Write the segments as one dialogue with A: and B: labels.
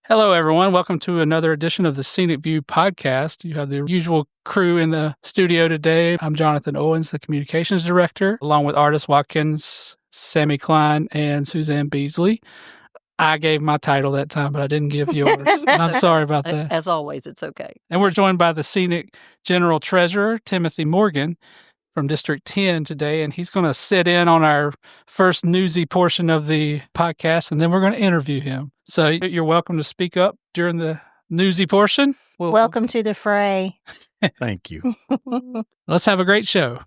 A: Hello, everyone. Welcome to another edition of the SEANC View podcast. You have the usual crew in the studio today. I'm Jonathan Owens, the communications director, along with Artis Watkins, Sammy Klein, and Suzanne Beasley. I gave my title that time, but I didn't give yours. And I'm sorry about that.
B: As always, it's okay.
A: And we're joined by the SEANC General Treasurer, Timothy Morgan, from District 10 today, and he's going to sit in on our first newsy portion of the podcast, and then we're going to interview him. So you're welcome to speak up during the newsy portion.
C: Welcome to the fray.
D: Thank you.
A: Let's have a great show.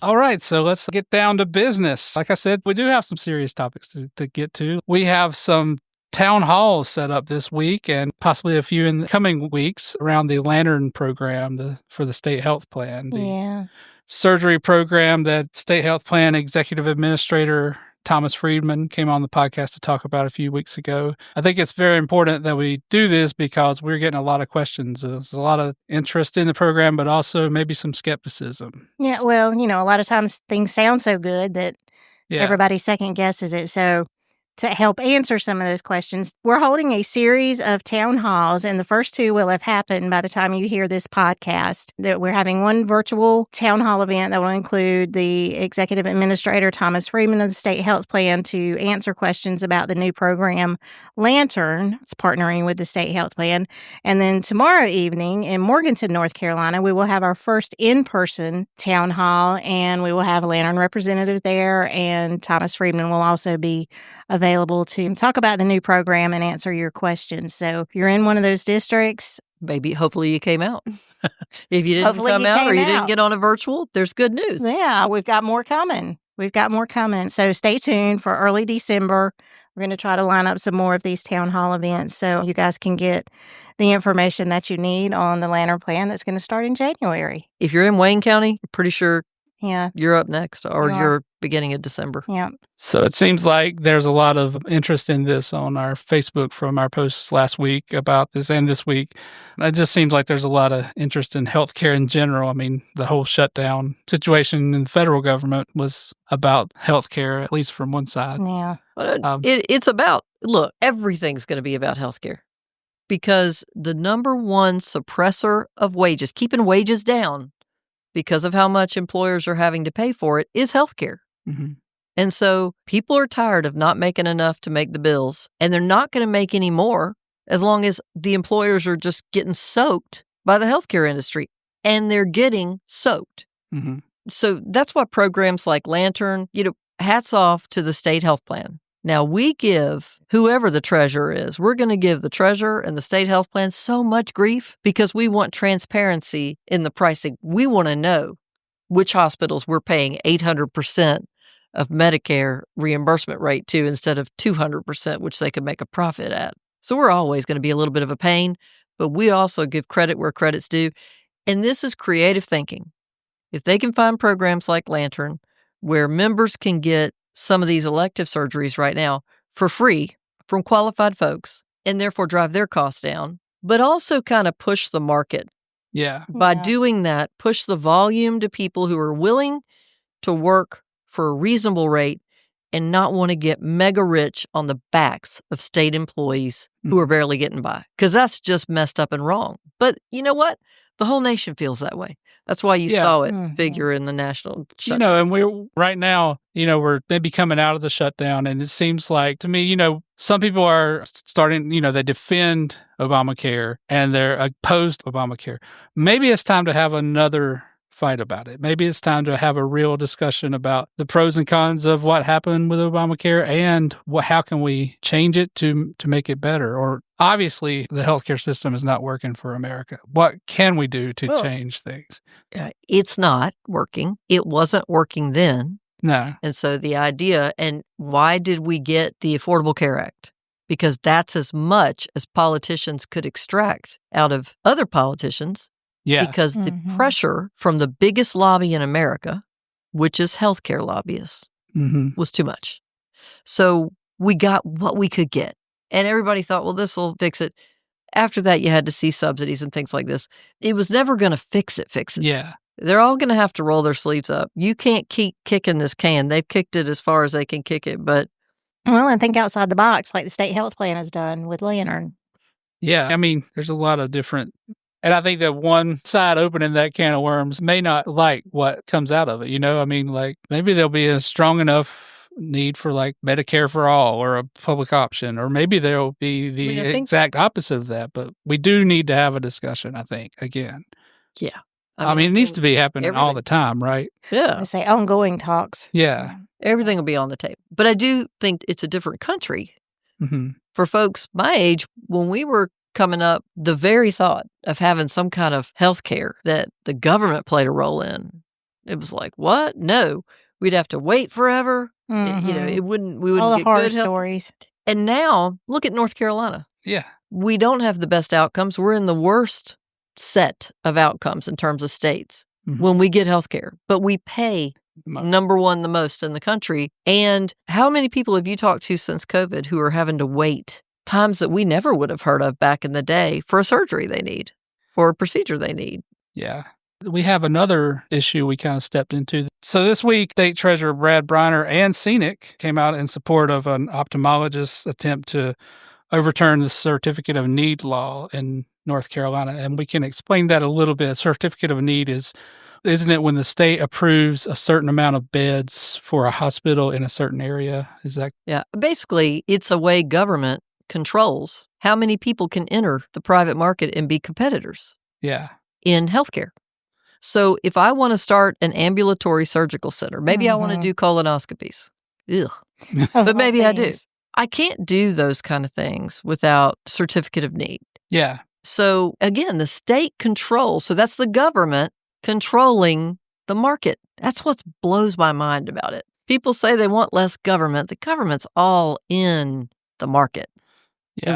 A: All right, so let's get down to business. Like I said, we do have some serious topics to get to. We have some town halls set up this week and possibly a few in the coming weeks around the Lantern program for the state health plan. The surgery program that state health plan executive administrator Thomas Friedman came on the podcast to talk about a few weeks ago. I think it's very important that we do this because we're getting a lot of questions. There's a lot of interest in the program, but also maybe some skepticism.
C: Yeah, well, a lot of times things sound so good that everybody second guesses it. So to help answer some of those questions, we're holding a series of town halls, and the first two will have happened by the time you hear this podcast. That we're having one virtual town hall event that will include the executive administrator, Thomas Friedman of the State Health Plan, to answer questions about the new program, Lantern. It's partnering with the State Health Plan. And then tomorrow evening in Morganton, North Carolina, we will have our first in-person town hall, and we will have a Lantern representative there, and Thomas Friedman will also be available to talk about the new program and answer your questions. So if you're in one of those districts,
B: hopefully you came out. If you didn't come out or you didn't get on a virtual, there's good news.
C: Yeah, we've got more coming. So stay tuned for early December. We're going to try to line up some more of these town hall events so you guys can get the information that you need on the Lantern plan that's going to start in January.
B: If you're in Wayne County, I'm pretty sure
C: Yeah.
B: you're up next, or you're beginning of December.
C: Yeah.
A: So it seems like there's a lot of interest in this on our Facebook from our posts last week about this and this week. It just seems like there's a lot of interest in healthcare in general. I mean, the whole shutdown situation in the federal government was about healthcare, at least from one side.
C: Yeah.
B: It's about, look, everything's going to be about healthcare, because the number one suppressor of wages, keeping wages down because of how much employers are having to pay for it, is healthcare.
A: Mm-hmm.
B: And so people are tired of not making enough to make the bills, and they're not going to make any more as long as the employers are just getting soaked by the healthcare industry, and they're getting soaked.
A: Mm-hmm.
B: So that's why programs like Lantern, hats off to the state health plan. Now, we give whoever the treasurer is, we're going to give the treasurer and the state health plan so much grief because we want transparency in the pricing. We want to know which hospitals we're paying 800% of Medicare reimbursement rate to instead of 200%, which they could make a profit at. So we're always going to be a little bit of a pain, but we also give credit where credit's due. And this is creative thinking. If they can find programs like Lantern where members can get some of these elective surgeries right now for free from qualified folks and therefore drive their costs down, but also kind of push the market.
A: Yeah.
B: By doing that, push the volume to people who are willing to work for a reasonable rate and not want to get mega rich on the backs of state employees who are barely getting by. Because that's just messed up and wrong. But you know what? The whole nation feels that way. That's why you saw it figure in the national shutdown.
A: And we're right now, we're maybe coming out of the shutdown, and it seems like to me, some people are starting, they defend Obamacare and they're opposed to Obamacare. Maybe it's time to have another fight about it. Maybe it's time to have a real discussion about the pros and cons of what happened with Obamacare and how can we change it to make it better. Or obviously the healthcare system is not working for America. What can we do to change things?
B: It's not working. It wasn't working then.
A: No.
B: And so the idea, and why did we get the Affordable Care Act? Because that's as much as politicians could extract out of other politicians.
A: Yeah.
B: Because the pressure from the biggest lobby in America, which is healthcare lobbyists, was too much. So we got what we could get. And everybody thought, well, this will fix it. after that, you had to see subsidies and things like this. It was never going to fix it.
A: Yeah.
B: They're all going to have to roll their sleeves up. You can't keep kicking this can. They've kicked it as far as they can kick it, but...
C: Well, and think outside the box like the state health plan has done with Lantern.
A: Yeah, I mean, there's a lot of different... And I think that one side opening that can of worms may not like what comes out of it, you know? I mean, like, maybe there'll be a strong enough need for, like, Medicare for all or a public option, or maybe there'll be the exact opposite of that. But we do need to have a discussion, I think, again.
B: Yeah.
A: I mean, it needs to be happening all the time, right?
B: Yeah.
C: I say ongoing talks.
A: Yeah.
B: Everything will be on the table. But I do think it's a different country.
A: Mm-hmm.
B: For folks my age, when we were coming up, the very thought of having some kind of health care that the government played a role in, it was like, what? No. We'd have to wait forever.
C: Mm-hmm.
B: We wouldn't
C: all the
B: get
C: horror
B: good help.
C: stories.
B: And now, look at North Carolina.
A: Yeah.
B: We don't have the best outcomes. We're in the worst set of outcomes in terms of states when we get health care. But we pay number one the most in the country. And how many people have you talked to since COVID who are having to wait times that we never would have heard of back in the day for a surgery they need or a procedure they need?
A: Yeah. We have another issue we kind of stepped into. So this week, State Treasurer Brad Briner and SEANC came out in support of an ophthalmologist's attempt to overturn the Certificate of Need law in North Carolina. And we can explain that a little bit. Certificate of Need isn't it when the state approves a certain amount of beds for a hospital in a certain area? Is that?
B: Yeah. Basically, it's a way government controls how many people can enter the private market and be competitors.
A: Yeah.
B: In healthcare. So if I want to start an ambulatory surgical center, maybe I want to do colonoscopies. Ugh. But maybe I do. I can't do those kind of things without certificate of need.
A: Yeah.
B: So again, the state controls. So that's the government controlling the market. That's what blows my mind about it. People say they want less government. The government's all in the market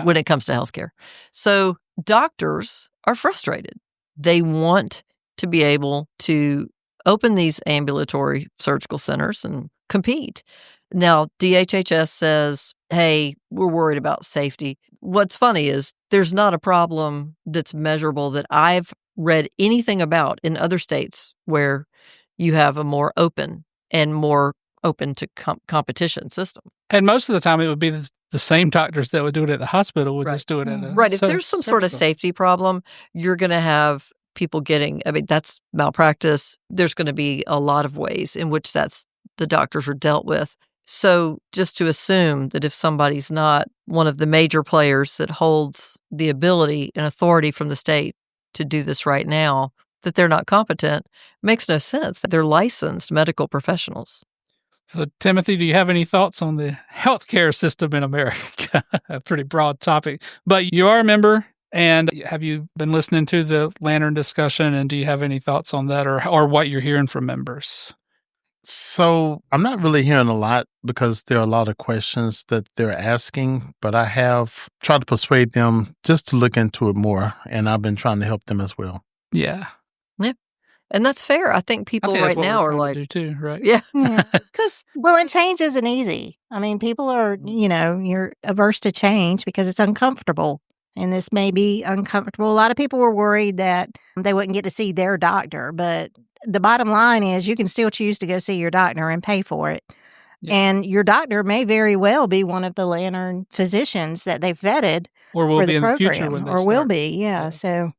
B: when it comes to healthcare. So doctors are frustrated. They want to be able to open these ambulatory surgical centers and compete. Now, DHHS says, hey, we're worried about safety. What's funny is there's not a problem that's measurable that I've read anything about in other states where you have a more open and more open to competition system.
A: And most of the time it would be the same doctors that would do it at the hospital would just do it at a...
B: Right. If there's some sort of safety problem, you're going to have people getting, I mean, that's malpractice. There's going to be a lot of ways in which the doctors are dealt with. So just to assume that if somebody's not one of the major players that holds the ability and authority from the state to do this right now, that they're not competent, makes no sense. They're licensed medical professionals.
A: So, Timothy, do you have any thoughts on the healthcare system in America? A pretty broad topic. But you are a member, and have you been listening to the Lantern discussion, and do you have any thoughts on that or what you're hearing from members?
D: So I'm not really hearing a lot because there are a lot of questions that they're asking, but I have tried to persuade them just to look into it more, and I've been trying to help them as well.
A: Yeah.
B: Yeah. And that's fair. I think people right now are like,
A: do too, right?
B: Yeah.
C: Well, and change isn't easy. I mean, people are, you're averse to change because it's uncomfortable. And this may be uncomfortable. A lot of people were worried that they wouldn't get to see their doctor. But the bottom line is you can still choose to go see your doctor and pay for it. Yeah. And your doctor may very well be one of the Lantern physicians that they've vetted
A: or will
C: for
A: be
C: the
A: in
C: program,
A: the future when they
C: or
A: start.
C: will be, yeah. So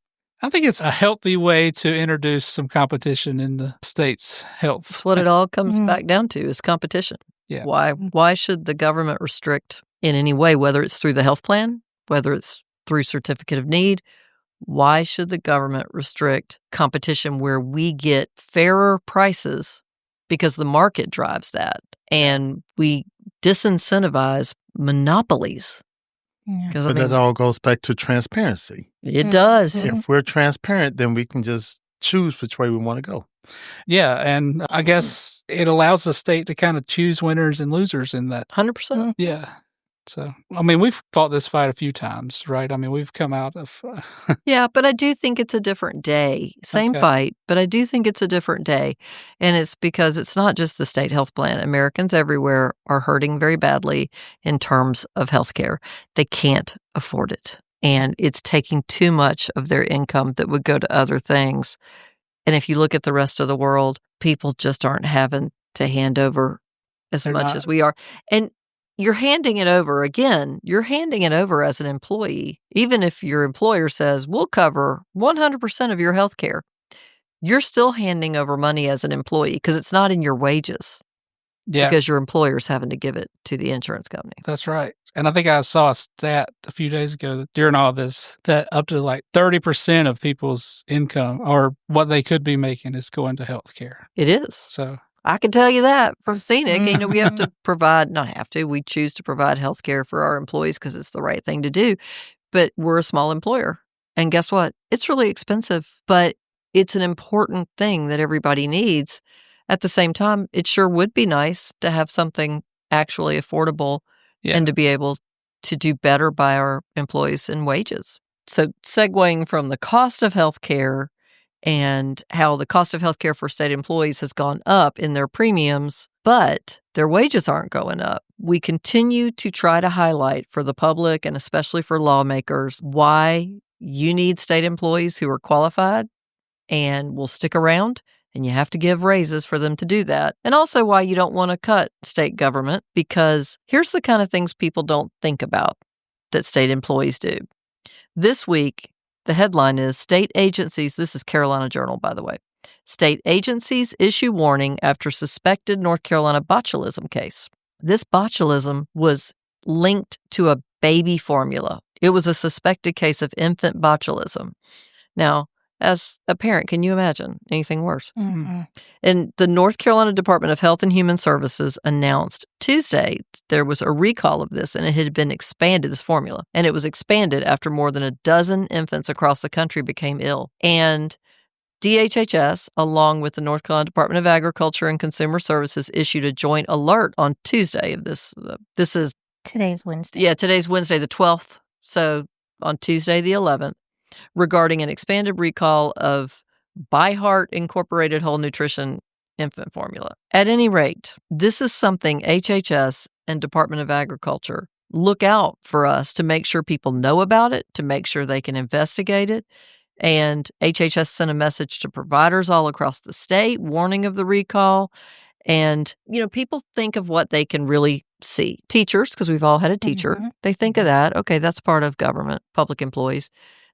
A: I think it's a healthy way to introduce some competition in the state's health.
B: That's what it all comes back down to is competition.
A: Yeah.
B: Why should the government restrict in any way, whether it's through the health plan, whether it's through certificate of need? Why should the government restrict competition where we get fairer prices because the market drives that and we disincentivize monopolies?
D: Yeah. But that all goes back to transparency.
B: It does.
D: If we're transparent, then we can just choose which way we want to go.
A: Yeah, and I guess it allows the state to kind of choose winners and losers in that.
B: 100%.
A: Yeah. So, I mean, we've fought this fight a few times, right? I mean, we've come out of...
B: Yeah, but I do think it's a different day. Same fight, but I do think it's a different day. And it's because it's not just the state health plan. Americans everywhere are hurting very badly in terms of health care. They can't afford it. and it's taking too much of their income that would go to other things. And if you look at the rest of the world, people just aren't having to hand over as much as we are. And you're handing it over, again, you're handing it over as an employee. Even if your employer says, we'll cover 100% of your health care, you're still handing over money as an employee because it's not in your wages.
A: Yeah.
B: Because your employer's having to give it to the insurance company.
A: That's right. And I think I saw a stat a few days ago that during all this, that up to like 30% of people's income or what they could be making is going to health care.
B: It is.
A: So
B: I can tell you that from SEANC. We have to provide, not have to, we choose to provide health care for our employees because it's the right thing to do. But we're a small employer. And guess what? It's really expensive, but it's an important thing that everybody needs. At the same time, it sure would be nice to have something actually affordable and to be able to do better by our employees and wages. So segueing from the cost of health care and how the cost of health care for state employees has gone up in their premiums, but their wages aren't going up. We continue to try to highlight for the public and especially for lawmakers why you need state employees who are qualified and will stick around. And you have to give raises for them to do that. And also why you don't want to cut state government, because here's the kind of things people don't think about that state employees do. This week, the headline is State Agencies, this is Carolina Journal, by the way, State Agencies issue warning after suspected North Carolina botulism case. This botulism was linked to a baby formula. It was a suspected case of infant botulism. Now, as a parent, can you imagine anything worse?
C: Mm-hmm.
B: And the North Carolina Department of Health and Human Services announced Tuesday there was a recall of this, and it had been expanded, this formula, and it was expanded after more than a dozen infants across the country became ill. And DHHS, along with the North Carolina Department of Agriculture and Consumer Services, issued a joint alert on Tuesday of this. This is...
C: Today's Wednesday.
B: Yeah, today's Wednesday, the 12th. So on Tuesday, the 11th. Regarding an expanded recall of By Heart Incorporated Whole Nutrition infant formula. At any rate, this is something HHS and Department of Agriculture look out for us to make sure people know about it, to make sure they can investigate it. And HHS sent a message to providers all across the state, warning of the recall. And, people think of what they can really see. Teachers, because we've all had a teacher, they think of that. Okay, that's part of government, public employees.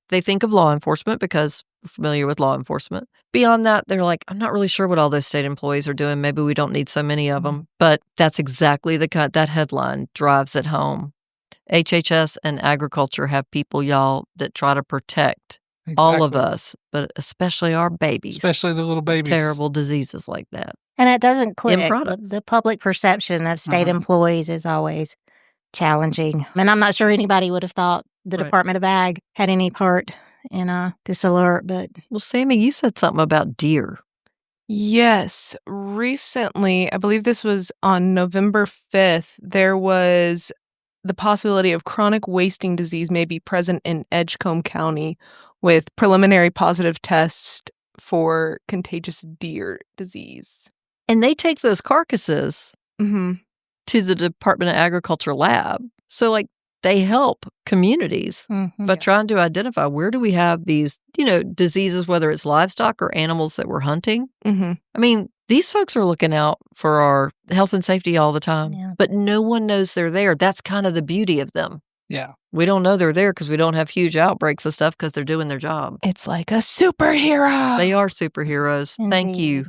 B: They think of law enforcement because we're familiar with law enforcement. Beyond that, they're like, I'm not really sure what all those state employees are doing. Maybe we don't need so many of them. But that's exactly that headline drives it home. HHS and agriculture have people, y'all, that try to protect all of us, but especially our babies.
A: Especially the little babies.
B: Terrible diseases like that.
C: And it doesn't click.
B: products.
C: The public perception of state employees is always challenging. And I'm not sure anybody would have thought the Department of Ag had any part in this alert. But
B: well, Sammy, you said something about deer.
E: Yes. Recently, I believe this was on November 5th, there was the possibility of chronic wasting disease may be present in Edgecombe County with preliminary positive test for contagious deer disease.
B: And they take those carcasses
E: Mm-hmm.
B: to the Department of Agriculture lab. So, they help communities by trying to identify where do we have these, diseases, whether it's livestock or animals that we're hunting.
E: Mm-hmm.
B: I mean, these folks are looking out for our health and safety all the time, but no one knows they're there. That's kind of the beauty of them.
A: Yeah.
B: We don't know they're there because we don't have huge outbreaks of stuff because they're doing their job.
E: It's like a superhero.
B: They are superheroes.
C: Indeed.
B: Thank you,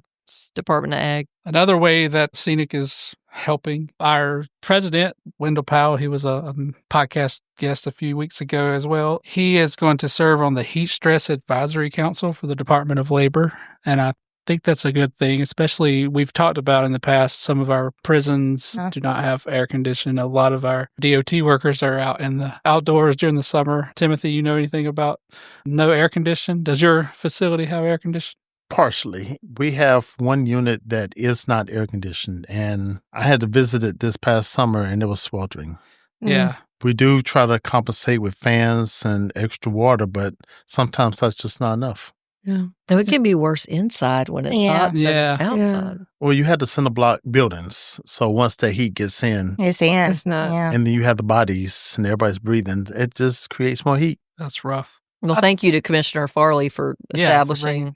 B: Department of Ag.
A: Another way that SEANC is helping our president, Wendell Powell, he was a podcast guest a few weeks ago as well. He is going to serve on the Heat Stress Advisory Council for the Department of Labor. And I think that's a good thing, especially we've talked about in the past, some of our prisons do not have air conditioning. A lot of our DOT workers are out in the outdoors during the summer. Timothy, you know anything about no air conditioning? Does your facility have air conditioning?
D: Partially. We have one unit that is not air conditioned, and I had to visit it this past summer, and it was sweltering.
A: Yeah.
D: We do try to compensate with fans and extra water, but sometimes that's just not enough.
B: Yeah. Though it can be worse inside when it's hot than outside.
D: Well, you had the cinder block buildings, so once that heat gets in,
C: it's in.
E: It's not.
C: Yeah.
D: and then you have the bodies and everybody's breathing, it just creates more heat.
A: That's rough.
B: Well, thank you to Commissioner Farley for establishing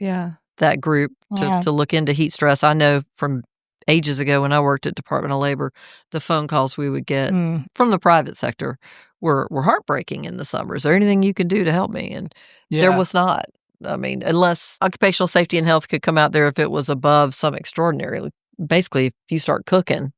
B: that group to look into heat stress. I know from ages ago when I worked at Department of Labor, the phone calls we would get from the private sector were heartbreaking in the summer. Is there anything you can do to help me? And there was not. I mean, unless occupational safety and health could come out there if it was above some extraordinary. Basically, if you start cooking,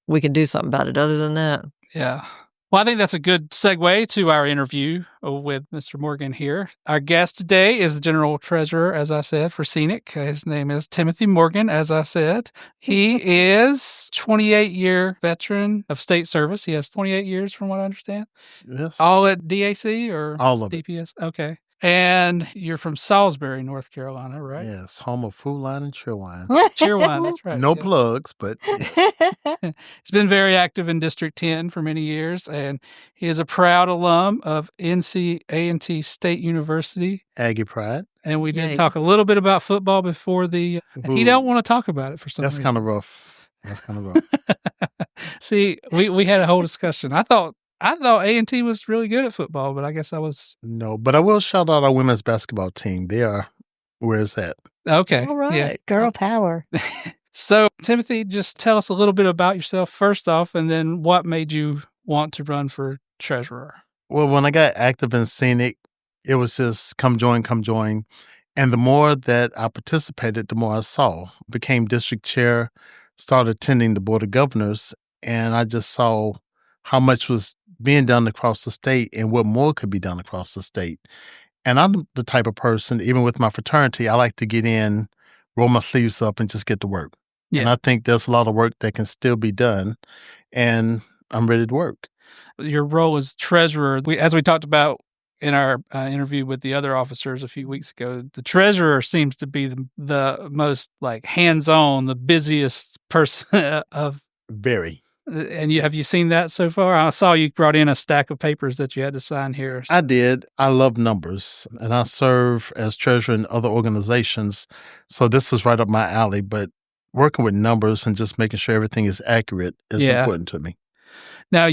B: we can do something about it. Other than that.
A: Yeah. Well, I think that's a good segue to our interview with Mr. Morgan here. Our guest today is the General Treasurer, as I said, for SEANC. His name is Timothy Morgan, as I said. He is 28-year veteran of state service. He has 28 years, from what I understand.
D: Yes.
A: All at DAC or
D: all of
A: DPS? Okay. And you're from Salisbury, North Carolina, right?
D: Yes, home of Food Line and Cheerwine.
A: Cheerwine, that's right.
D: No plugs, but
A: He's been very active in District 10 for many years, and he is a proud alum of NC-A&T State University.
D: Aggie Pride.
A: And we did talk a little bit about football before the... He don't want to talk about it for some reason.
D: That's kind of rough.
A: See, we had a whole discussion. I thought A&T was really good at football, but I guess I was...
D: No, but I will shout out our women's basketball team. They are where it's at.
A: Okay.
B: All right.
A: Yeah.
C: Girl power.
A: So, Timothy, just tell us a little bit about yourself first off, and then what made you want to run for treasurer?
D: Well, when I got active in SEANC, it was just come join. And the more that I participated, the more I saw. Became district chair, started attending the Board of Governors, and I just saw how much was being done across the state and what more could be done across the state. And I'm the type of person, even with my fraternity, I like to get in, roll my sleeves up, and just get to work. Yeah. And I think there's a lot of work that can still be done, and I'm ready to work.
A: Your role as treasurer, as we talked about in our interview with the other officers a few weeks ago, the treasurer seems to be the most like hands-on, the busiest person of...
D: Very.
A: And have you seen that so far? I saw you brought in a stack of papers that you had to sign here.
D: I did. I love numbers, and I serve as treasurer in other organizations. So this is right up my alley, but working with numbers and just making sure everything is accurate is important to me.
A: Now,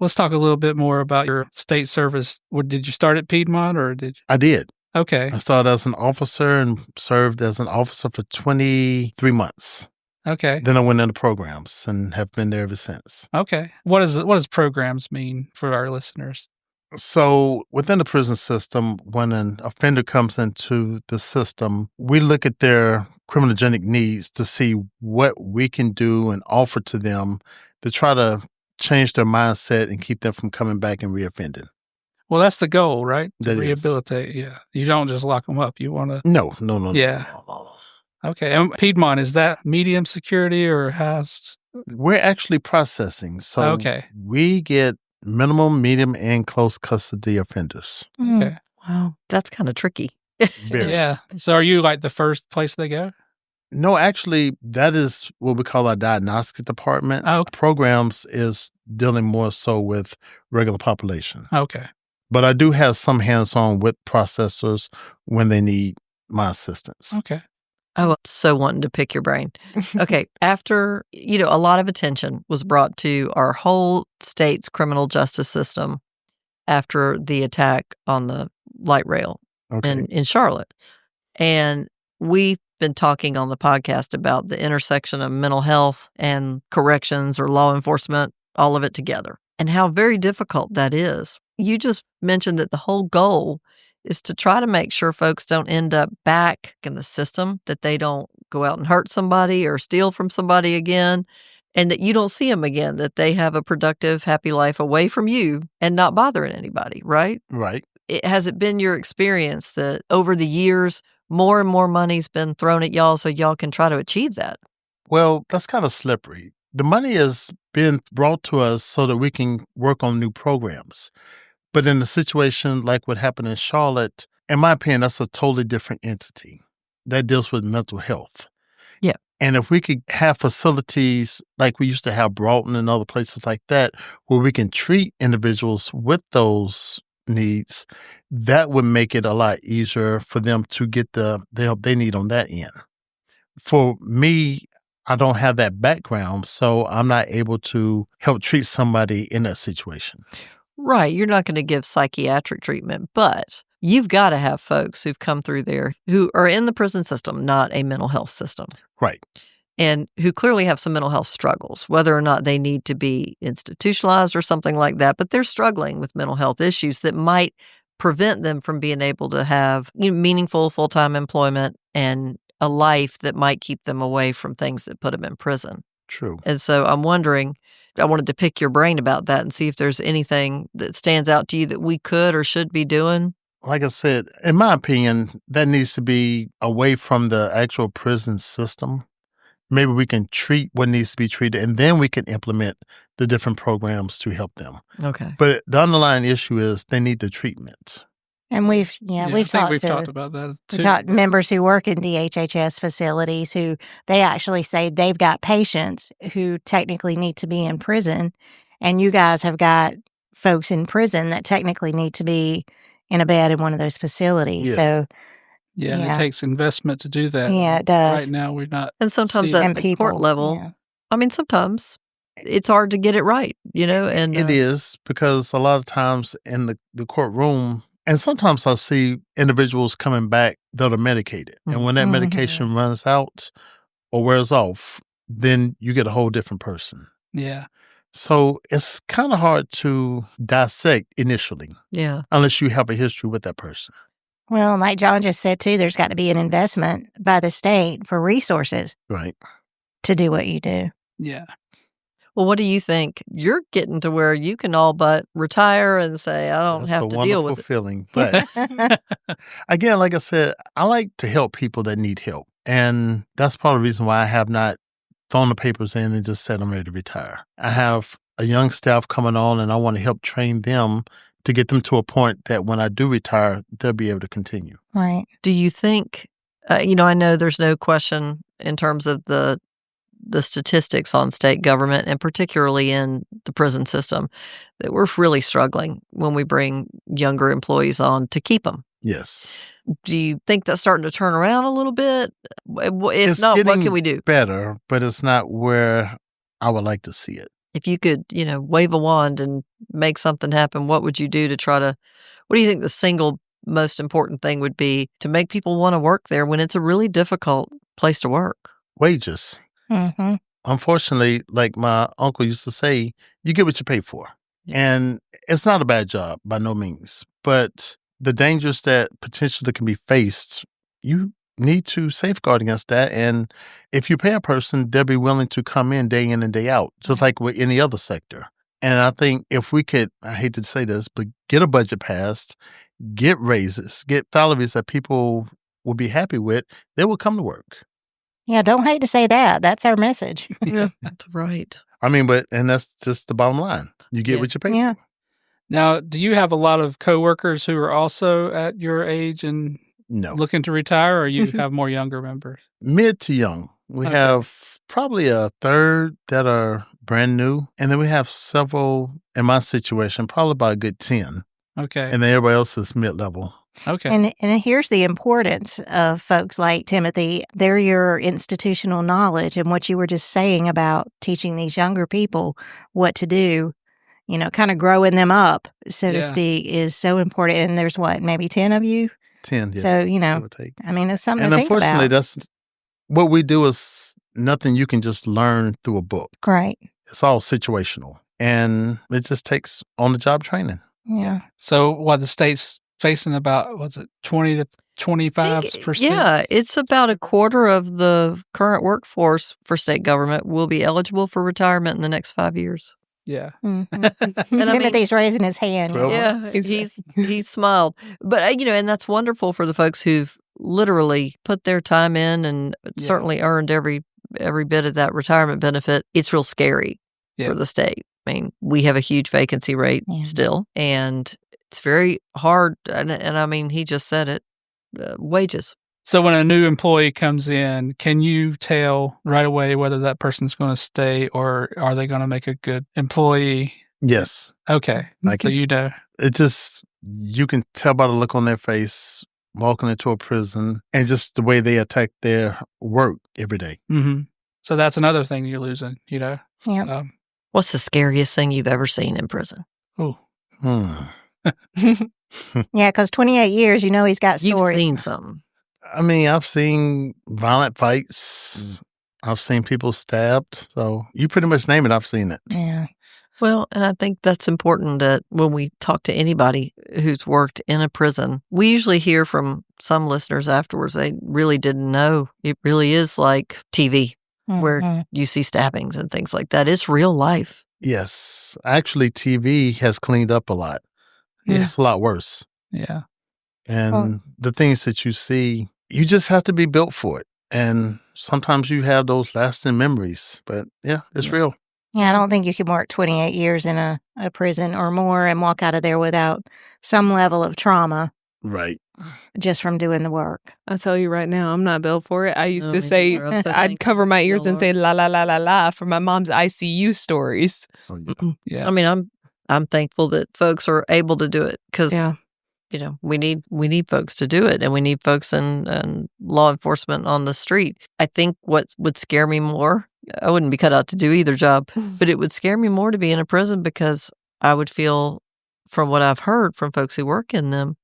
A: let's talk a little bit more about your state service. Did you start at Piedmont or did you?
D: I did.
A: Okay.
D: I started as an officer and served as an officer for 23 months.
A: Okay.
D: Then I went into programs and have been there ever since.
A: Okay. What does programs mean for our listeners?
D: So within the prison system, when an offender comes into the system, we look at their criminogenic needs to see what we can do and offer to them to try to change their mindset and keep them from coming back and reoffending.
A: Well, that's the goal, right? To
D: that
A: rehabilitate.
D: Is.
A: Yeah. You don't just lock them up. You want to...
D: No.
A: Yeah.
D: No.
A: Okay. And Piedmont, is that medium security or has...
D: We're actually processing. So we get minimum, medium, and close custody offenders.
A: Okay.
B: Wow. That's kind of tricky.
A: Yeah. So are you like the first place they go?
D: No, actually, that is what we call our diagnostic department.
A: Oh.
D: Programs is dealing more so with regular population.
A: Okay.
D: But I do have some hands-on with processors when they need my assistance.
A: Okay.
B: Oh, I'm so wanting to pick your brain. Okay. After, a lot of attention was brought to our whole state's criminal justice system after the attack on the light rail in Charlotte. And we've been talking on the podcast about the intersection of mental health and corrections or law enforcement, all of it together, and how very difficult that is. You just mentioned that the whole goal is to try to make sure folks don't end up back in the system, that they don't go out and hurt somebody or steal from somebody again, and that you don't see them again, that they have a productive, happy life away from you and not bothering anybody, right?
D: Right.
B: Has it been your experience that over the years, more and more money's been thrown at y'all so y'all can try to achieve that?
D: Well, that's kind of slippery. The money has been brought to us so that we can work on new programs. But in a situation like what happened in Charlotte, in my opinion, that's a totally different entity that deals with mental health.
B: Yeah.
D: And if we could have facilities like we used to have Broughton and other places like that, where we can treat individuals with those needs, that would make it a lot easier for them to get the help they need on that end. For me, I don't have that background, so I'm not able to help treat somebody in that situation.
B: Right. You're not going to give psychiatric treatment, but you've got to have folks who've come through there who are in the prison system, not a mental health system.
D: Right.
B: And who clearly have some mental health struggles, whether or not they need to be institutionalized or something like that. But they're struggling with mental health issues that might prevent them from being able to have meaningful full-time employment and a life that might keep them away from things that put them in prison.
D: True.
B: And so I'm wondering, I wanted to pick your brain about that and see if there's anything that stands out to you that we could or should be doing.
D: Like I said, in my opinion, that needs to be away from the actual prison system. Maybe we can treat what needs to be treated, and then we can implement the different programs to help them.
B: Okay.
D: But the underlying issue is they need the treatment.
C: And we've
A: I think we've talked about that too.
C: We talked members who work in DHHS facilities who they actually say they've got patients who technically need to be in prison, and you guys have got folks in prison that technically need to be in a bed in one of those facilities.
D: Yeah.
C: So
A: and it takes investment to do that.
C: Yeah, it does.
A: Right now, we're not.
B: And sometimes
A: seeing
B: at the court level, I mean, sometimes it's hard to get it right, and
D: it is, because a lot of times in the courtroom, and sometimes I see individuals coming back that are medicated. And when that medication runs out or wears off, then you get a whole different person.
A: Yeah.
D: So it's kind of hard to dissect initially.
B: Yeah.
D: Unless you have a history with that person.
C: Well, like John just said, too, there's got to be an investment by the state for resources.
D: Right.
C: To do what you do.
A: Yeah.
B: Well, what do you think? You're getting to where you can all but retire and say, I don't have to deal with it.
D: That's a wonderful feeling. But again, like I said, I like to help people that need help. And that's part of the reason why I have not thrown the papers in and just said I'm ready to retire. I have a young staff coming on, and I want to help train them to get them to a point that when I do retire, they'll be able to continue.
C: Right.
B: Do you think, I know there's no question in terms of the statistics on state government, and particularly in the prison system, that we're really struggling when we bring younger employees on to keep them.
D: Yes.
B: Do you think that's starting to turn around a little bit? If
D: It's
B: not, what
D: getting
B: can we do?
D: better, but it's not where I would like to see it.
B: If you could, wave a wand and make something happen, what would you do to try to, what do you think the single most important thing would be to make people want to work there when it's a really difficult place to work?
D: Wages.
C: Mm-hmm.
D: Unfortunately, like my uncle used to say, you get what you pay for.
B: Yeah.
D: And it's not a bad job by no means, but the dangers that potentially can be faced, you need to safeguard against that. And if you pay a person, they'll be willing to come in and day out, just like with any other sector. And I think if we could, I hate to say this, but get a budget passed, get raises, get salaries that people will be happy with, they will come to work.
C: Yeah, don't hate to say that. That's our message.
B: Yeah, that's right.
D: I mean, and that's just the bottom line. You get what you pay for.
A: Now, do you have a lot of coworkers who are also at your age and looking to retire, or you have more younger members?
D: Mid to young. We have probably a third that are brand new, and then we have several, in my situation, probably about a good 10.
A: Okay.
D: And then everybody else is mid-level.
A: Okay.
C: And here's the importance of folks like Timothy. They're your institutional knowledge, and what you were just saying about teaching these younger people what to do, kind of growing them up, so to speak, is so important. And there's maybe 10 of you?
D: 10, yeah.
C: So, I mean, it's something to think about.
D: And unfortunately, that's what we do is nothing you can just learn through a book.
C: Right.
D: It's all situational, and it just takes on-the-job training.
C: Yeah.
A: So what the state's facing about, 20 to 25%?
B: Yeah, it's about a quarter of the current workforce for state government will be eligible for retirement in the next 5 years.
A: Yeah.
C: Mm-hmm. And Timothy's raising his hand.
B: Yeah, he's smiled. But, and that's wonderful for the folks who've literally put their time in and certainly earned every bit of that retirement benefit. It's real scary for the state. I mean, we have a huge vacancy rate still, and it's very hard. And I mean, he just said it, wages.
A: So when a new employee comes in, can you tell right away whether that person's going to stay or are they going to make a good employee?
D: Yes.
A: Okay. So you know.
D: It just, you can tell by the look on their face walking into a prison and just the way they attack their work every day.
A: Mm-hmm. So that's another thing you're losing,
C: Yeah.
B: What's the scariest thing you've ever seen in prison?
A: Oh,
C: Yeah, because 28 years, he's got
B: You've
C: stories.
B: seen something.
D: I mean, I've seen violent fights. I've seen people stabbed. So you pretty much name it, I've seen it.
C: Yeah.
B: Well, and I think that's important that when we talk to anybody who's worked in a prison, we usually hear from some listeners afterwards, they really didn't know. It really is like TV, where you see stabbings and things like that. It's real life.
D: Yes. Actually, TV has cleaned up a lot.
A: Yeah.
D: It's a lot worse.
A: Yeah.
D: And the things that you see, you just have to be built for it. And sometimes you have those lasting memories. But yeah, it's real.
C: Yeah, I don't think you can work 28 years in a prison or more and walk out of there without some level of trauma
D: Right.
C: just from doing the work.
E: I'll tell you right now, I'm not built for it. I used
B: No,
E: to
B: me
E: say,
B: neither. I'm so
E: I'd
B: thankful
E: cover my
B: for
E: ears
B: the
E: and say la la la la la for my mom's ICU stories.
D: Oh, yeah.
A: Yeah.
B: I mean, I'm thankful that folks are able to do it because,
E: Yeah.
B: we need folks to do it, and we need folks in law enforcement on the street. I think what would scare me more, I wouldn't be cut out to do either job, but it would scare me more to be in a prison because I would feel, from what I've heard from folks who work in them,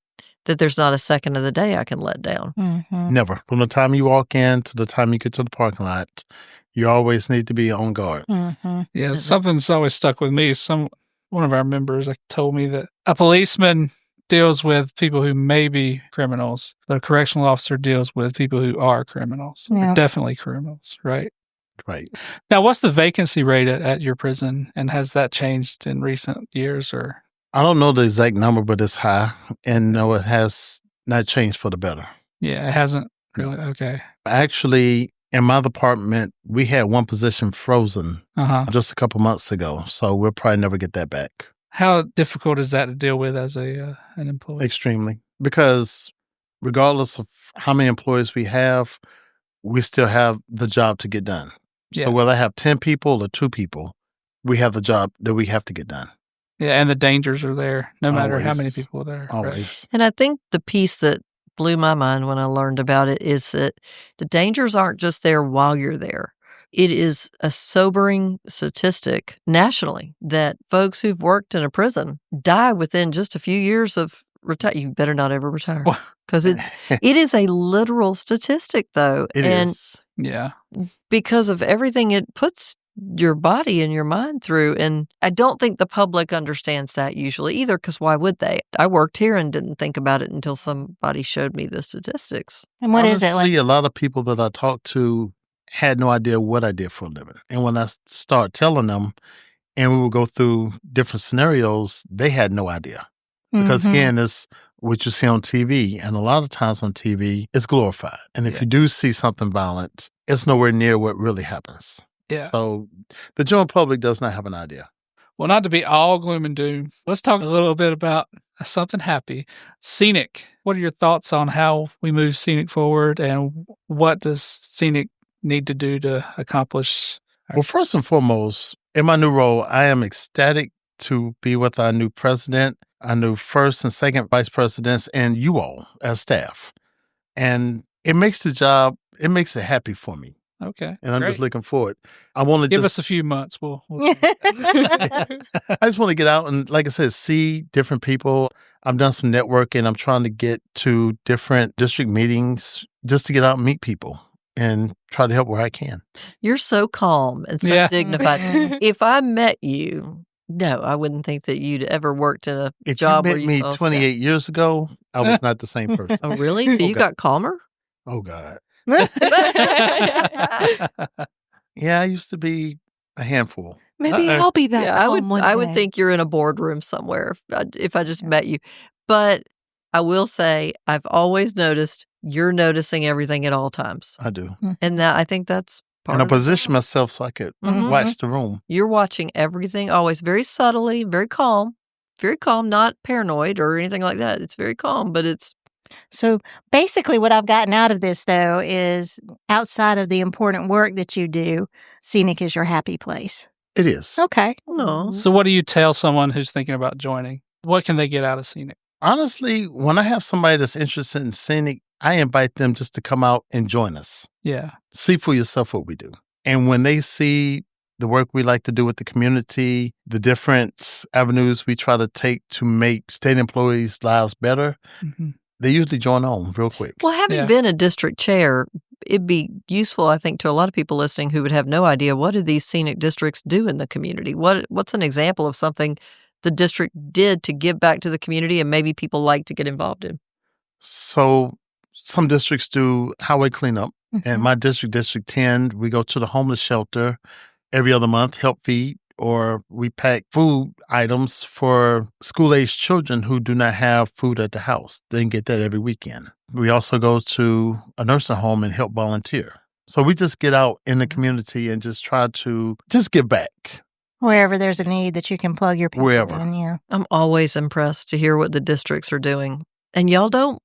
B: that there's not a second of the day I can let down.
C: Mm-hmm.
D: Never. From the time you walk in to the time you get to the parking lot, you always need to be on guard.
C: Mm-hmm.
A: Yeah, something's always stuck with me. One of our members told me that a policeman deals with people who may be criminals, but a correctional officer deals with people who are criminals.
C: Yeah.
A: Definitely criminals, right?
D: Right.
A: Now, what's the vacancy rate at your prison, and has that changed in recent years? Or
D: I don't know the exact number, but it's high. And no, it has not changed for the better.
A: yeah, it hasn't really. Okay.
D: Actually, in my department, we had one position frozen just a couple months ago. So we'll probably never get that back.
A: How difficult is that to deal with as an employee?
D: Extremely. Because regardless of how many employees we have, we still have the job to get done.
A: Yeah.
D: So whether I have 10 people or 2 people, we have the job that we have to get done.
A: Yeah, and the dangers are there, no matter how many
D: Always.
A: people are there. right?
D: Always.
B: And I think the piece that blew my mind when I learned about it is that the dangers aren't just there while you're there. It is a sobering statistic nationally that folks who've worked in a prison die within just a few years of retire. You better not ever retire because it is a literal statistic, though.
D: It
B: and
D: is.
A: Yeah.
B: because of everything it puts your body and your mind through. And I don't think the public understands that usually either, because why would they? I worked here and didn't think about it until somebody showed me the statistics.
C: And what is it
D: Honestly,
C: like?
D: a lot of people that I talked to had no idea what I did for a living. And when I start telling them, and we would go through different scenarios, they had no idea. Because
C: Mhm.
D: again, it's what you see on TV. And a lot of times on TV, it's glorified. And if you do see something violent, it's nowhere near what really happens.
A: Yeah.
D: So the general public does not have an idea.
A: Well, not to be all gloom and doom, let's talk a little bit about something happy. SEANC. What are your thoughts on how we move SEANC forward, and what does SEANC need to do to accomplish?
D: Well, first and foremost, in my new role, I am ecstatic to be with our new president, our new first and second vice presidents, and you all as staff. And it makes the job, it makes it happy for me.
A: Okay.
D: And I'm
A: great.
D: just looking forward. I want to
A: Give us a few months. We'll see.
D: I just want to get out and, like I said, see different people. I've done some networking. I'm trying to get to different district meetings just to get out and meet people and try to help where I can.
B: You're so calm and so
A: Yeah.
B: dignified. If I met you, no, I wouldn't think that you'd ever worked in a
D: If
B: job
D: you
B: where
D: met
B: you
D: me
B: saw
D: 28 years ago, I was not the same person.
B: Oh, really? So you
D: Okay.
B: got calmer?
D: Oh, God. Yeah, I used to be a handful.
E: Maybe
A: Uh-oh.
E: I'll be that
B: Yeah,
E: calm one
B: I would
E: day.
B: think you're in a boardroom somewhere if I just met you. But I will say I've always noticed you're noticing everything at all times.
D: I do.
B: And that I think that's part
D: And I
B: of the
D: position
B: job.
D: myself so I could
B: Mhm.
D: watch the room.
B: You're watching everything always very subtly, very calm, not paranoid or anything like that. It's very calm, but it's
C: So basically, what I've gotten out of this, though, is outside of the important work that you do, SEANC is your happy place.
D: It is.
C: Okay.
B: no.
A: So what do you tell someone who's thinking about joining? What can they get out of SEANC?
D: Honestly, when I have somebody that's interested in scenic, I invite them just to come out and join us.
A: Yeah.
D: See for yourself what we do. And when they see the work we like to do with the community, the different avenues we try to take to make state employees' lives better, they usually join on real quick.
B: Well, having been a district chair, it'd be useful, I think, to a lot of people listening who would have no idea what do these scenic districts do in the community. What's an example of something the district did to give back to the community and maybe people like to get involved in?
D: So some districts do highway cleanup. And my district, District 10, we go to the homeless shelter every other month, help feed, or we pack food items for school-aged children who do not have food at the house. They can get that every weekend. We also go to a nursing home and help volunteer. So we just get out in the community and just try to just give back.
C: Wherever there's a need that you can plug your people
D: Wherever.
C: in, yeah.
B: I'm always impressed to hear what the districts are doing. And y'all don't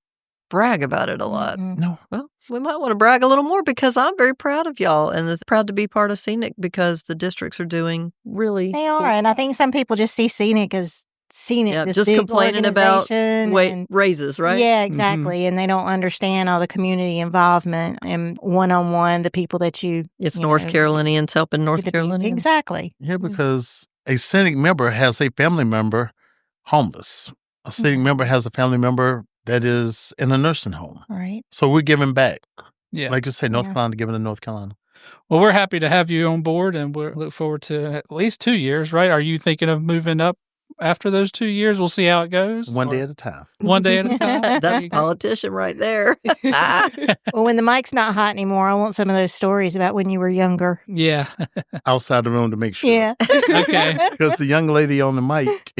B: brag about it a lot.
D: No.
B: Well, we might want to brag a little more because I'm very proud of y'all and proud to be part of Scenic because the districts are doing really
C: They are. And I think some people just see Scenic as Scenic, this
B: just
C: big
B: complaining about
C: organization.
B: raises, right?
C: Yeah, exactly. And they don't understand all the community involvement and one-on-one, the people that
B: It's North Carolinians helping North Carolinians.
C: Exactly.
D: Yeah, because a Scenic member has a family member homeless. A Scenic member has a family member that is in a nursing home.
C: Right.
D: So we're giving back.
A: Yeah.
D: Like you say, North Carolina giving to North Carolina.
A: Well, we're happy to have you on board, and we look forward to at least 2 years, right? Are you thinking of moving up after those 2 years? We'll see how it goes.
D: One day at a time.
A: One day at a time.
B: That's a politician right there.
C: Well, when the mic's not hot anymore, I want some of those stories about when you were younger.
A: Yeah.
D: Outside the room to make sure.
C: Yeah.
A: Okay.
D: Because the young lady on the mic,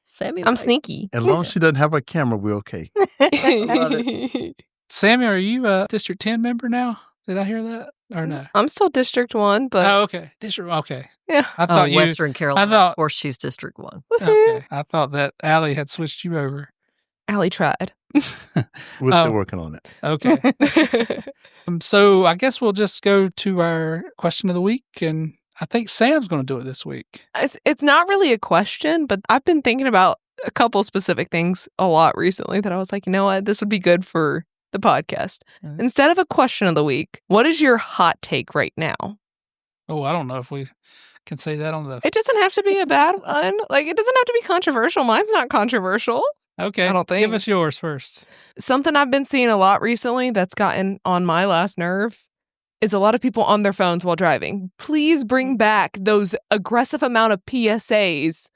B: Sammy,
E: I'm sneaky.
D: as long as she doesn't have her camera, we're okay.
B: Love it.
A: Sammy, are you a District 10 member now? Did I hear that? Or no?
E: I'm still District 1, but
A: Oh, okay. District, okay.
E: yeah.
A: I thought you,
B: Western Carolina.
A: I thought-
B: Of course, she's District 1.
A: okay. I thought that Allie had switched you over.
E: Allie tried.
D: We're still working on it.
A: Okay. So I guess we'll just go to our question of the week, and I think Sam's going to do it this week.
E: It's not really a question, but I've been thinking about a couple specific things a lot recently that I was like, you know what, this would be good for the podcast.
A: Mhm.
E: Instead of a question of the week, what is your hot take right now?
A: Oh, I don't know if we can say that on the...
E: It doesn't have to be a bad one. Like, it doesn't have to be controversial. Mine's not controversial.
A: Okay.
E: I don't think.
A: Give us yours first.
E: Something I've been seeing a lot recently that's gotten on my last nerve is a lot of people on their phones while driving. Please bring back those aggressive amount of PSAs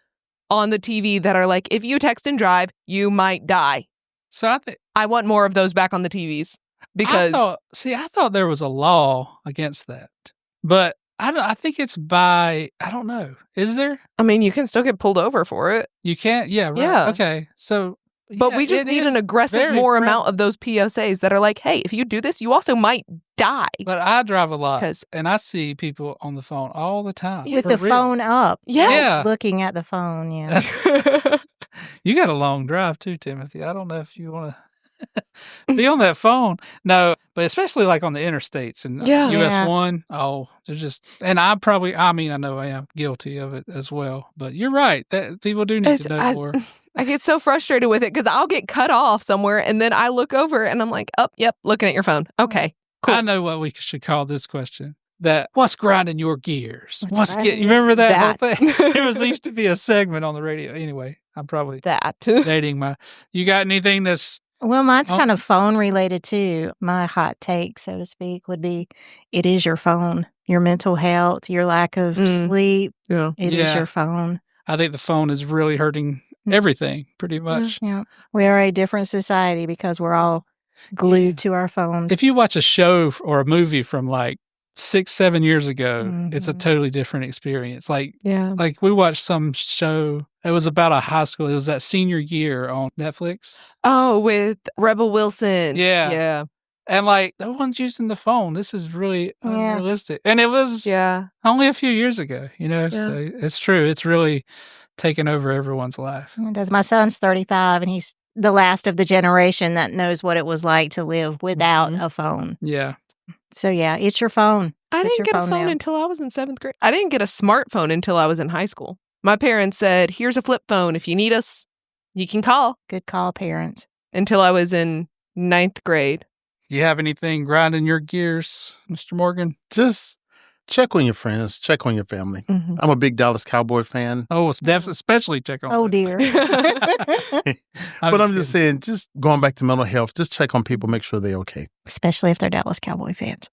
E: on the TV that are like, if you text and drive, you might die.
A: So I think...
E: I want more of those back on the TVs because
A: I thought there was a law against that, but I think it's by, I don't know. Is there?
E: I mean, you can still get pulled over for it,
A: You can't? Yeah, right.
E: Yeah.
A: Okay. So,
E: but
A: yeah,
E: we just
A: it
E: need
A: is
E: an aggressive
A: very
E: more
A: grim.
E: amount of those PSAs that are like, hey, if you do this, you also might die.
A: But I drive a lot,
E: 'Cause-
A: and I see people on the phone all the time.
C: With
A: For
C: the
A: real.
C: phone up.
E: Yes.
A: Yeah.
C: Looking at the phone, yeah.
A: You got a long drive too, Timothy. I don't know if you want to be on that phone. No, but especially like on the interstates and
E: Yeah.
A: US
C: Yeah.
A: 1. Oh, there's just, and I know I am guilty of it as well. But you're right. That people do need to know more.
E: I get so frustrated with it because I'll get cut off somewhere and then I look over and I'm like, oh, yep, looking at your phone. Okay, cool.
A: I know what we should call this question. What's grinding your gears?
C: What's
A: You
C: grinding
A: remember that whole
E: that.
A: thing? There used to be a segment on the radio. Anyway, I'm probably
E: That.
A: dating you got anything that's,
C: Well, mine's
A: Oh.
C: kind of phone related too. My hot take, so to speak, would be it is your phone, your mental health, your lack of sleep.
E: Yeah.
C: It is
A: Yeah.
C: your phone.
A: I think the phone is really hurting everything pretty much.
C: Yeah. We are a different society because we're all glued to our phones.
A: If you watch a show or a movie from like 6-7 years ago, it's a
C: Mhm.
A: totally different experience. Like
E: Yeah.
A: we watched some show. It was about a high school. It was that senior year on Netflix.
E: Oh, with Rebel Wilson.
A: Yeah.
E: Yeah.
A: And like, no one's using the phone. This is really
C: Yeah.
A: unrealistic. And it was
E: Yeah.
A: only a few years ago,
E: Yeah.
A: So it's true. It's really taken over everyone's life.
C: It does. My son's 35, and he's the last of the generation that knows what it was like to live without a phone.
A: Yeah.
C: So, yeah, it's your phone.
E: I
C: It's
E: didn't
C: your
E: get a
C: phone
E: phone
C: now.
E: until I was in 7th grade. I didn't get a smartphone until I was in high school. My parents said, here's a flip phone. If you need us, you can call.
C: Good call, parents.
E: Until I was in 9th grade.
A: Do you have anything grinding your gears, Mr. Morgan?
D: Just check on your friends, check on your family.
E: Mhm.
D: I'm a big Dallas Cowboy fan.
A: Oh, it's especially check on.
C: Oh, dear.
D: But I'm just saying, just going back to mental health, just check on people, make sure they're okay.
C: Especially if they're Dallas Cowboy fans.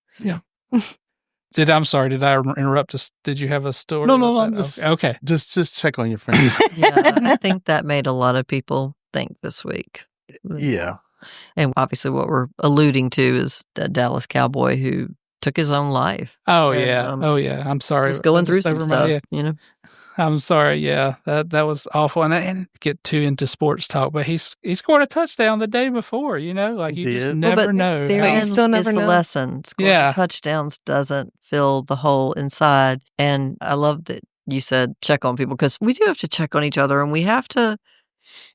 A: I'm sorry, did I interrupt us? Did you have a story?
D: No,
A: about
D: I'm
A: that?
D: just
A: Okay.
D: Just check on your friends.
B: Yeah, I think that made a lot of people think this week.
D: Yeah.
B: And obviously, what we're alluding to is a Dallas Cowboy who took his own life.
A: Oh,
B: And,
A: yeah. I'm sorry.
B: Was going
A: That's
B: through
A: just
B: some
A: over my
B: stuff,
A: head.
B: you know.
A: I'm sorry. Yeah, that was awful. And I didn't get too into sports talk, but he scored a touchdown the day before. You know, like
D: He
A: you just
D: did.
A: never know.
B: There
E: But you
B: is
E: still never
B: the
E: know.
B: lesson. Scoring
A: Yeah.
B: touchdowns doesn't fill the hole inside. And I love that you said check on people because we do have to check on each other, and we have to.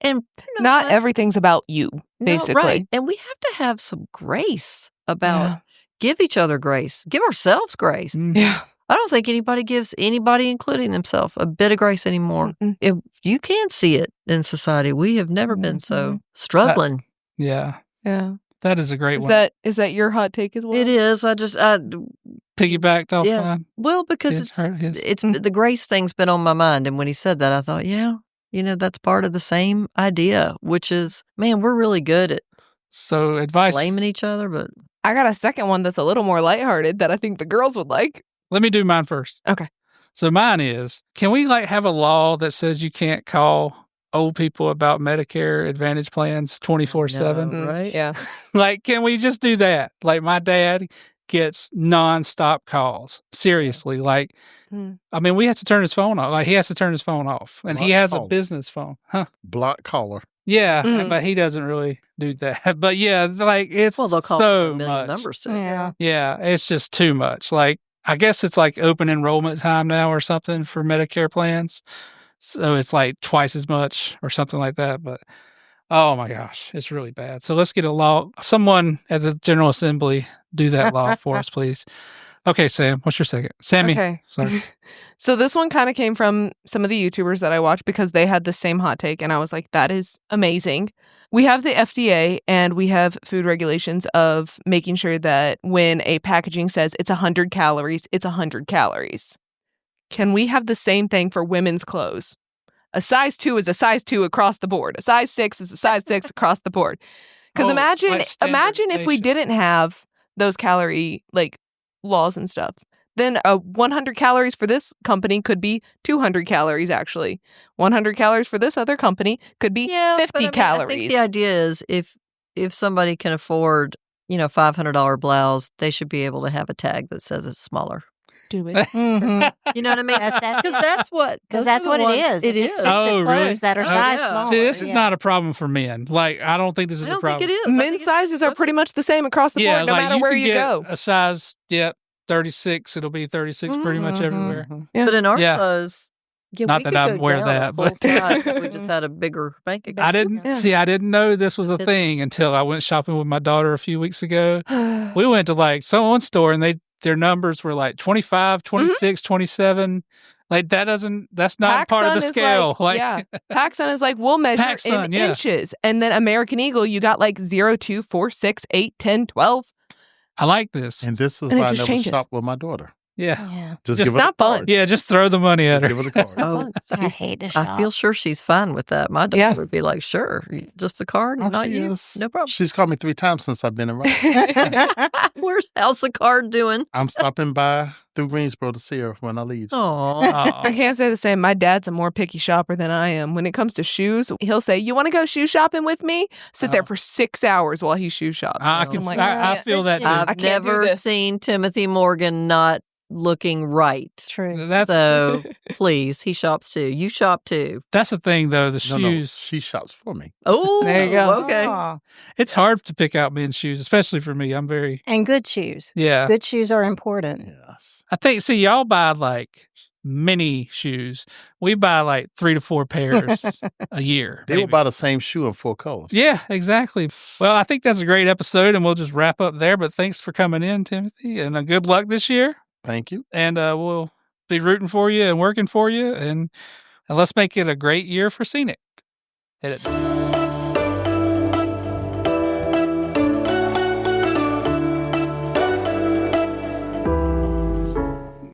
B: And you know
E: Not
B: what?
E: everything's about you,
B: No,
E: basically.
B: right. And we have to have some grace about
E: Yeah.
B: give each other grace, give ourselves grace.
A: Mm.
E: Yeah.
B: I don't think anybody gives anybody, including themselves, a bit of grace anymore.
E: Mm-mm.
B: If you can see it in society, we have never been so struggling.
A: Yeah,
E: Yeah.
A: that is a great
E: Is
A: one.
E: that your hot take as well?
B: It is.
A: Piggybacked off
B: Yeah.
A: mine.
B: Well, because it's the grace thing's been on my mind, and when he said that, I thought, yeah, that's part of the same idea, which is, man, we're really good at
A: So advice.
B: blaming each other, but
E: I got a second one that's a little more lighthearted that I think the girls would like.
A: Let me do mine first.
E: Okay.
A: So mine is, can we have a law that says you can't call old people about Medicare Advantage plans 24/7?
B: No. Right?
E: Yeah.
A: Can we just do that? Like my dad gets nonstop calls. Seriously. I mean, we have to turn his phone off. He has to turn his phone off. And he
D: Block
A: has
D: call.
A: a business phone. Huh?
D: Block caller.
A: Yeah,
E: Mm.
A: but he doesn't really do that. But yeah, it's
B: they'll call
A: so
B: a million
A: much.
B: numbers to
C: Yeah.
A: Yeah, it's just too much. I guess it's open enrollment time now or something for Medicare plans. So it's twice as much or something like that. But oh my gosh, it's really bad. So let's get a law. Someone at the General Assembly do that law for us, please. Okay, Sam, what's your second? Sammy.
E: Okay.
A: Sorry.
E: So this one kind of came from some of the YouTubers that I watch because they had the same hot take, and I was like, that is amazing. We have the FDA and we have food regulations of making sure that when a packaging says it's 100 calories, it's 100 calories. Can we have the same thing for women's clothes? A size 2 is a size 2 across the board. A size 6 is a size 6 across the board. Because imagine if we
A: standardization.
E: didn't have those calorie laws and stuff. Then 100 calories for this company could be 200 calories, actually. 100 calories for this other company could be 50 calories.
B: I think the idea is if somebody can afford, $500 blouse, they should be able to have a tag that says it's smaller.
E: Do it.
C: Mhm.
B: You know what I mean?
C: That's
B: Because that's what
C: it is.
B: It
C: It's
B: is.
A: Oh,
C: expensive
A: really?
C: clothes that are
A: Oh,
C: size
B: yeah.
C: smaller.
A: See, this is
C: Yeah.
A: not a problem for men. I don't think this is
B: I
A: a
B: don't
A: problem.
B: think it is. I think
E: Men's
B: it's-
E: sizes are pretty much the same across the board, no matter where
A: could
E: you
A: get
E: go.
A: a size, 36. It'll be 36 pretty much
C: Mhm.
A: everywhere.
E: Yeah.
B: But in our
A: Yeah.
B: clothes,
A: Not
B: we
A: that
B: could
A: I
B: go
A: wear
B: down
A: that,
B: a full
A: but-
B: size if we just had a bigger bank account.
A: I didn't
E: Yeah.
A: I didn't know this was a
B: It's-
A: thing until I went shopping with my daughter a few weeks ago. We went to someone's store and their numbers were 25, 26, 27. That's not part of the
E: PacSun is
A: scale.
E: yeah. PacSun is we'll measure
A: PacSun,
E: in
A: yeah.
E: inches. And then American Eagle, you got 0, 2, 4, 6, 8, 10, 12.
A: I like this.
D: And this is
E: And it
D: why I
E: just
D: never
E: changes.
D: shop with my daughter.
A: Yeah.
C: Yeah.
D: Just
A: Just
D: give her
E: not
D: the
E: fun.
D: card.
A: Yeah, just throw the money at
D: Just
A: her.
D: give her the card.
B: Oh,
C: I hate to shop.
B: I feel sure she's fine with that. My daughter
E: Yeah.
B: would be like, sure, just the card,
D: Oh,
B: not
D: she
B: you.
D: is.
B: No problem.
D: She's called me 3 times since I've been around.
B: How's the card doing?
D: I'm stopping by through Greensboro to see her when I leave.
B: Oh,
E: I can't say the same. My dad's a more picky shopper than I am. When it comes to shoes, he'll say, "You want to go shoe shopping with me?" Sit there for 6 hours while he shoe shops.
A: I
E: I'm like,
A: feel that too.
B: I've
E: I can't do
B: never
E: this.
B: seen Timothy Morgan not looking right.
C: True.
B: So please, he shops too. You shop too.
A: That's the thing though, the
D: No,
A: shoes.
D: she shops for me.
B: Oh,
E: There you go.
B: Okay.
C: Oh.
A: It's hard to pick out men's shoes, especially for me. I'm very
C: And good shoes.
A: yeah.
C: Good shoes are important.
D: Yes.
A: I think y'all buy mini shoes. We buy 3 to 4 pairs a year.
D: They will
A: maybe.
D: buy the same shoe in 4 colors.
A: Yeah, exactly. Well, I think that's a great episode, and we'll just wrap up there. But thanks for coming in, Timothy, and good luck this year.
D: Thank you.
A: And we'll be rooting for you and working for you, and let's make it a great year for Scenic. Hit it.